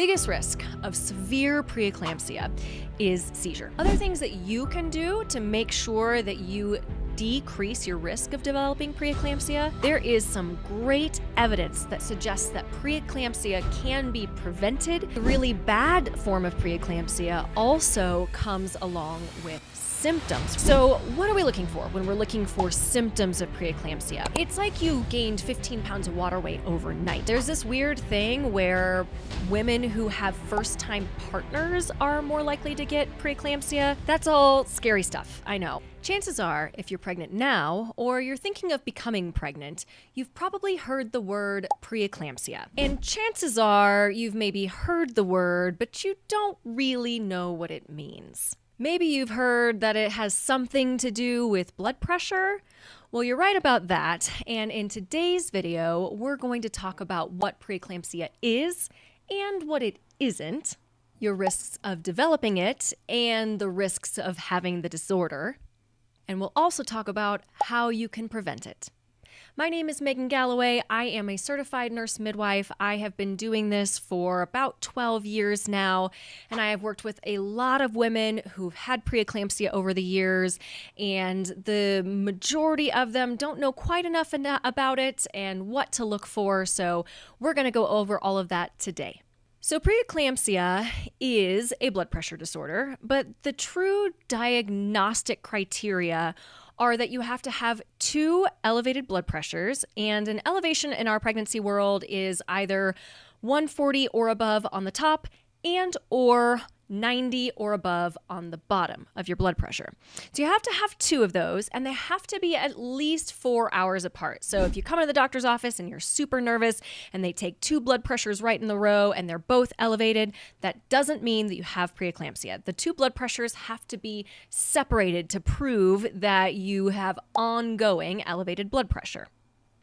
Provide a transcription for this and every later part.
Biggest risk of severe preeclampsia is seizure. Other things that you can do to make sure that you decrease your risk of developing preeclampsia, there is some great evidence that suggests that preeclampsia can be prevented. The really bad form of preeclampsia also comes along with symptoms. So what are we looking for when we're looking for symptoms of preeclampsia? It's like you gained 15 pounds of water weight overnight. There's this weird thing where women who have first-time partners are more likely to get preeclampsia. That's all scary stuff, I know. Chances are, if you're pregnant now, or you're thinking of becoming pregnant, you've probably heard the word preeclampsia. And chances are, you've maybe heard the word, but you don't really know what it means. Maybe you've heard that it has something to do with blood pressure. Well, you're right about that. And in today's video, we're going to talk about what preeclampsia is and what it isn't, your risks of developing it, and the risks of having the disorder. And we'll also talk about how you can prevent it. My name is Megan Galloway. I am a certified nurse midwife. I have been doing this for about 12 years now, and I have worked with a lot of women who've had preeclampsia over the years, and the majority of them don't know quite enough about it and what to look for, so we're going to go over all of that today. So preeclampsia is a blood pressure disorder, but the true diagnostic criteria are that you have to have 2 elevated blood pressures, and an elevation in our pregnancy world is either 140 or above on the top and or 90 or above on the bottom of your blood pressure. So you have to have 2 of those, and they have to be at least 4 hours apart. So if you come into the doctor's office and you're super nervous and they take 2 blood pressures right in the row and they're both elevated, that doesn't mean that you have preeclampsia. The 2 blood pressures have to be separated to prove that you have ongoing elevated blood pressure.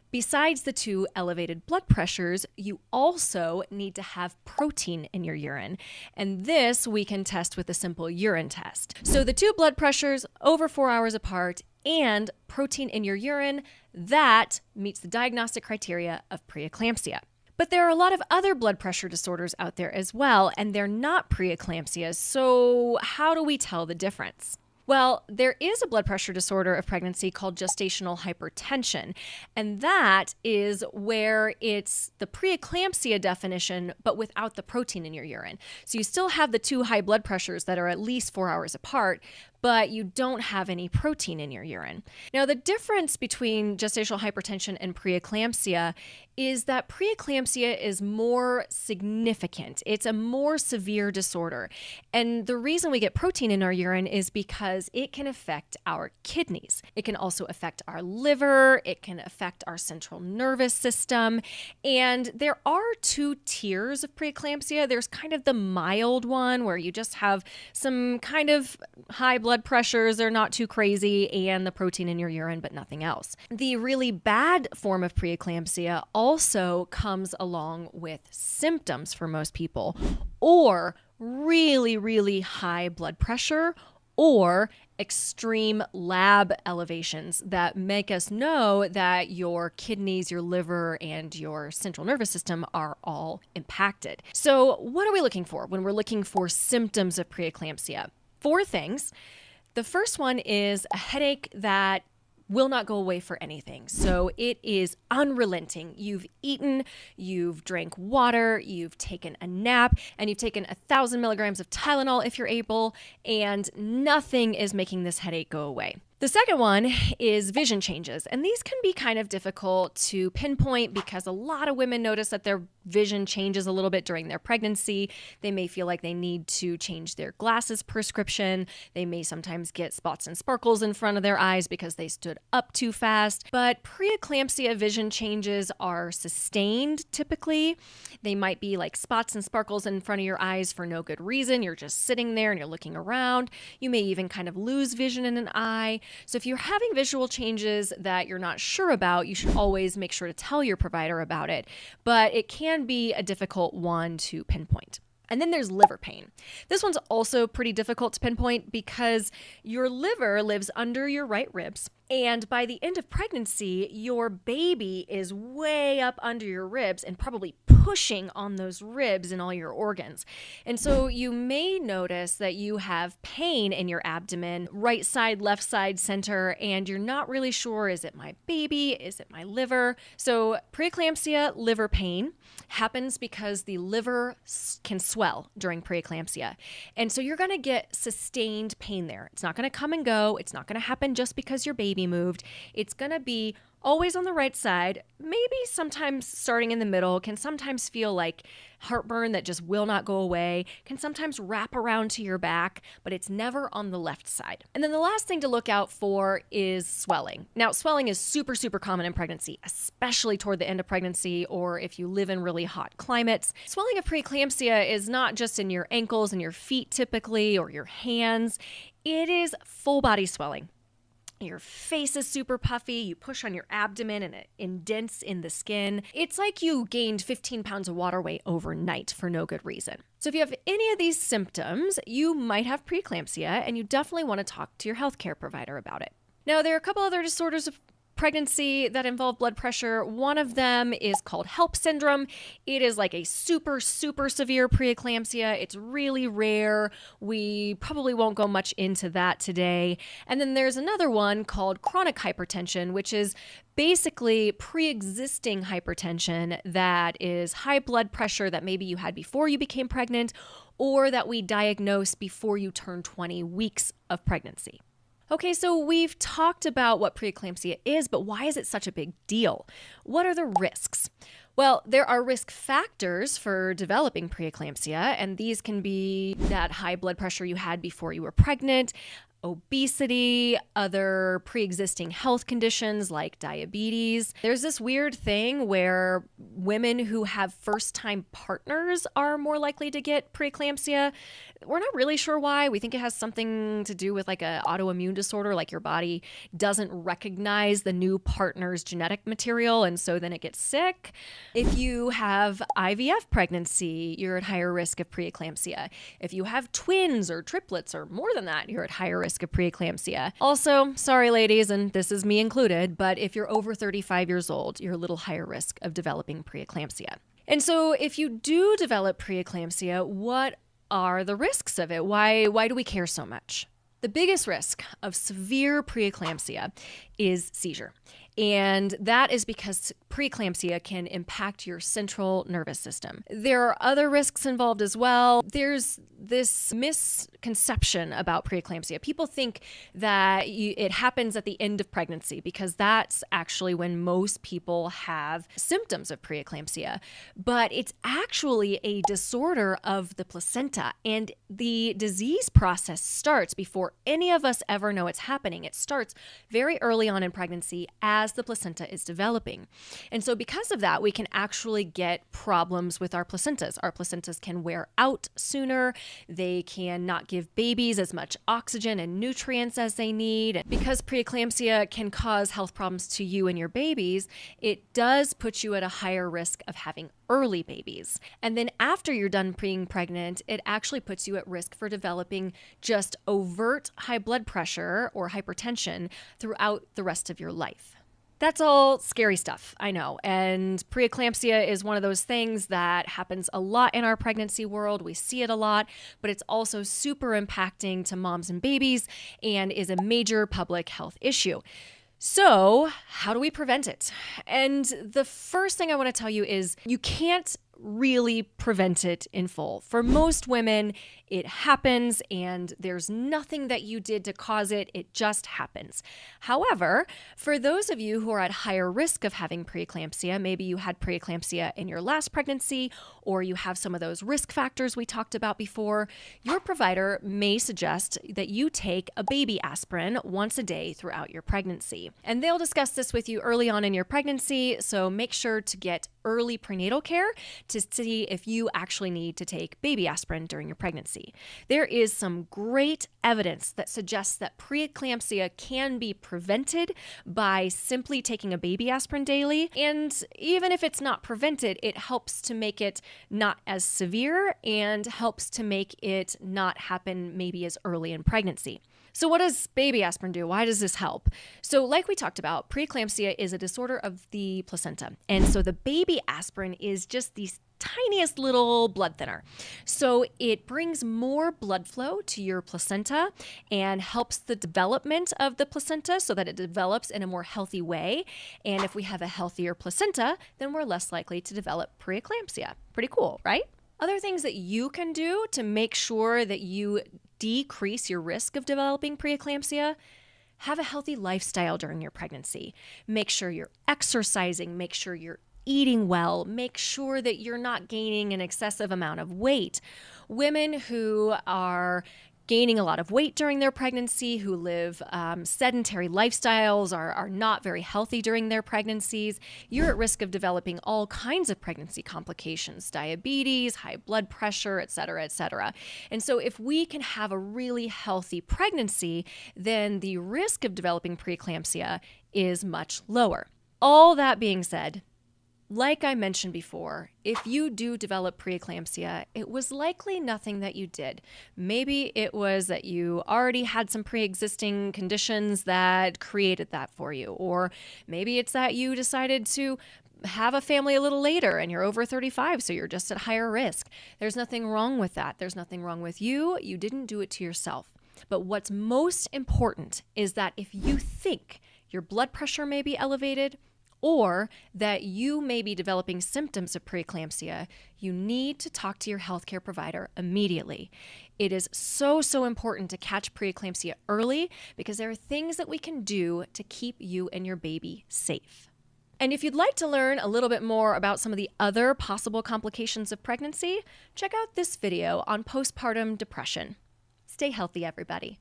Besides the 2 elevated blood pressures, you also need to have protein in your urine. And this we can test with a simple urine test. So the 2 blood pressures over 4 hours apart and protein in your urine, that meets the diagnostic criteria of preeclampsia. But there are a lot of other blood pressure disorders out there as well, and they're not preeclampsia. So how do we tell the difference? Well, there is a blood pressure disorder of pregnancy called gestational hypertension, and that is where it's the preeclampsia definition, but without the protein in your urine. So you still have the 2 high blood pressures that are at least 4 hours apart, but you don't have any protein in your urine. Now, the difference between gestational hypertension and preeclampsia is that preeclampsia is more significant. It's a more severe disorder. And the reason we get protein in our urine is because it can affect our kidneys. It can also affect our liver. It can affect our central nervous system. And there are 2 tiers of preeclampsia. There's kind of the mild one where you just have some kind of high blood pressures, they're not too crazy, and the protein in your urine, but nothing else. The really bad form of preeclampsia also comes along with symptoms for most people, or really, really high blood pressure, or extreme lab elevations that make us know that your kidneys, your liver, and your central nervous system are all impacted. So what are we looking for when we're looking for symptoms of preeclampsia? 4 things. The first one is a headache that will not go away for anything. So it is unrelenting. You've eaten, you've drank water, you've taken a nap, and you've taken 1,000 milligrams of Tylenol if you're able, and nothing is making this headache go away. The second one is vision changes, and these can be kind of difficult to pinpoint because a lot of women notice that their vision changes a little bit during their pregnancy. They may feel like they need to change their glasses prescription. They may sometimes get spots and sparkles in front of their eyes because they stood up too fast. But preeclampsia vision changes are sustained typically. They might be like spots and sparkles in front of your eyes for no good reason. You're just sitting there and you're looking around. You may even kind of lose vision in an eye. So if you're having visual changes that you're not sure about, you should always make sure to tell your provider about it. But it can be a difficult one to pinpoint. And then there's liver pain. This one's also pretty difficult to pinpoint because your liver lives under your right ribs. And by the end of pregnancy, your baby is way up under your ribs and probably pushing on those ribs and all your organs. And so you may notice that you have pain in your abdomen, right side, left side, center, and you're not really sure, is it my baby? Is it my liver? So preeclampsia, liver pain, happens because the liver can swell during preeclampsia. And so you're going to get sustained pain there. It's not going to come and go. It's not going to happen just because your baby moved. It's going to be always on the right side, maybe sometimes starting in the middle, can sometimes feel like heartburn that just will not go away, can sometimes wrap around to your back, but it's never on the left side. And then the last thing to look out for is swelling. Now, swelling is super, super common in pregnancy, especially toward the end of pregnancy or if you live in really hot climates. Swelling of preeclampsia is not just in your ankles and your feet typically or your hands. It is full body swelling. Your face is super puffy, you push on your abdomen and it indents in the skin. It's like you gained 15 pounds of water weight overnight for no good reason. So if you have any of these symptoms, you might have preeclampsia and you definitely want to talk to your healthcare provider about it. Now, there are a couple other disorders of pregnancy that involve blood pressure. One of them is called HELP syndrome. It is like a super, super severe preeclampsia. It's really rare. We probably won't go much into that today. And then there's another one called chronic hypertension, which is basically pre-existing hypertension that is high blood pressure that maybe you had before you became pregnant or that we diagnose before you turn 20 weeks of pregnancy. Okay, so we've talked about what preeclampsia is, but why is it such a big deal? What are the risks? Well, there are risk factors for developing preeclampsia, and these can be that high blood pressure you had before you were pregnant, obesity, other pre-existing health conditions like diabetes. There's this weird thing where women who have first-time partners are more likely to get preeclampsia. We're not really sure why. We think it has something to do with like an autoimmune disorder, like your body doesn't recognize the new partner's genetic material, and so then it gets sick. If you have IVF pregnancy, you're at higher risk of preeclampsia. If you have twins or triplets or more than that, you're at higher risk of preeclampsia. Also, sorry ladies, and this is me included, but if you're over 35 years old, you're a little higher risk of developing preeclampsia. And so if you do develop preeclampsia, what are the risks of it? Why do we care so much? The biggest risk of severe preeclampsia is seizure. And that is because preeclampsia can impact your central nervous system. There are other risks involved as well. There's this misconception about preeclampsia. People think that it happens at the end of pregnancy because that's actually when most people have symptoms of preeclampsia. But it's actually a disorder of the placenta, and the disease process starts before any of us ever know it's happening. It starts very early on in pregnancy as the placenta is developing. And so because of that, we can actually get problems with our placentas. Our placentas can wear out sooner. They can not give babies as much oxygen and nutrients as they need. Because preeclampsia can cause health problems to you and your babies, it does put you at a higher risk of having early babies. And then after you're done being pregnant, it actually puts you at risk for developing just overt high blood pressure or hypertension throughout the rest of your life. That's all scary stuff, I know. And preeclampsia is one of those things that happens a lot in our pregnancy world. We see it a lot, but it's also super impacting to moms and babies and is a major public health issue. So, how do we prevent it? And the first thing I want to tell you is you can't really prevent it in full. For most women, it happens and there's nothing that you did to cause it. It just happens. However, for those of you who are at higher risk of having preeclampsia, maybe you had preeclampsia in your last pregnancy, or you have some of those risk factors we talked about before, your provider may suggest that you take a baby aspirin once a day throughout your pregnancy. And they'll discuss this with you early on in your pregnancy, so make sure to get early prenatal care to see if you actually need to take baby aspirin during your pregnancy. There is some great evidence that suggests that preeclampsia can be prevented by simply taking a baby aspirin daily. And even if it's not prevented, it helps to make it not as severe and helps to make it not happen maybe as early in pregnancy. So what does baby aspirin do? Why does this help? So like we talked about, preeclampsia is a disorder of the placenta. And so the baby aspirin is just the tiniest little blood thinner. So it brings more blood flow to your placenta and helps the development of the placenta so that it develops in a more healthy way. And if we have a healthier placenta, then we're less likely to develop preeclampsia. Pretty cool, right? Other things that you can do to make sure that you decrease your risk of developing preeclampsia: have a healthy lifestyle during your pregnancy. Make sure you're exercising, make sure you're eating well, make sure that you're not gaining an excessive amount of weight. Women who are gaining a lot of weight during their pregnancy, who live sedentary lifestyles, are not very healthy during their pregnancies, you're at risk of developing all kinds of pregnancy complications: diabetes, high blood pressure, et cetera, et cetera. And so if we can have a really healthy pregnancy, then the risk of developing preeclampsia is much lower. All that being said, like I mentioned before, if you do develop preeclampsia, it was likely nothing that you did. Maybe it was that you already had some pre-existing conditions that created that for you. Or maybe it's that you decided to have a family a little later and you're over 35, so you're just at higher risk. There's nothing wrong with that. There's nothing wrong with you. You didn't do it to yourself. But what's most important is that if you think your blood pressure may be elevated, or that you may be developing symptoms of preeclampsia, you need to talk to your healthcare provider immediately. It is so important to catch preeclampsia early because there are things that we can do to keep you and your baby safe. And if you'd like to learn a little bit more about some of the other possible complications of pregnancy, check out this video on postpartum depression. Stay healthy, everybody.